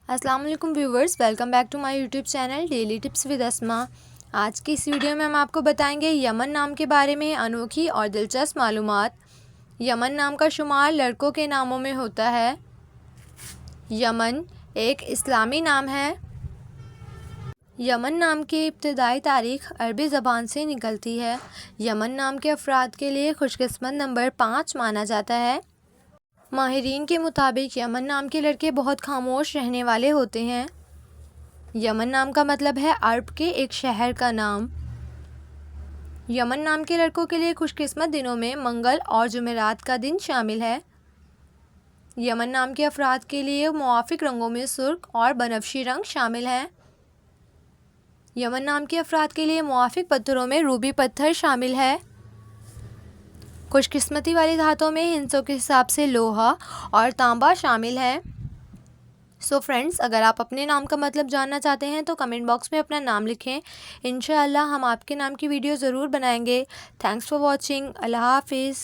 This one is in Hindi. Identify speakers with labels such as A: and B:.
A: अस्सलाम वालेकुम viewers, welcome back to my YouTube channel daily tips with Asma. आज की इस वीडियो में हम आपको बताएंगे यमन नाम के बारे में अनोखी और दिलचस्प मालूमात। यमन नाम का शुमार लड़कों के नामों में होता है। यमन एक इस्लामी नाम है। यमन नाम की इब्तिदाई तारीख अरबी ज़बान से निकलती है। यमन नाम के अफराद के लिए खुशकिस्मत नंबर 5 माना जाता है। माहिरीन के मुताबिक यमन नाम के लड़के बहुत खामोश रहने वाले होते हैं। यमन नाम का मतलब है अरब के एक शहर का नाम। यमन नाम के लड़कों के लिए खुशकिस्मत दिनों में मंगल और जुमेरात का दिन शामिल है। यमन नाम के अफराद के लिए मुआफिक रंगों में सुर्ख और बनफशी रंग शामिल हैं। यमन नाम के अफराद के लिए मुआफिक पत्थरों में रूबी पत्थर शामिल है। खुशकिस्मती वाली धातों में हिंसों के हिसाब से लोहा और तांबा शामिल है। सो फ्रेंड्स, अगर आप अपने नाम का मतलब जानना चाहते हैं तो कमेंट बॉक्स में अपना नाम लिखें। इंशाअल्लाह हम आपके नाम की वीडियो ज़रूर बनाएंगे। Thanks for watching. अल्लाह हाफिज़।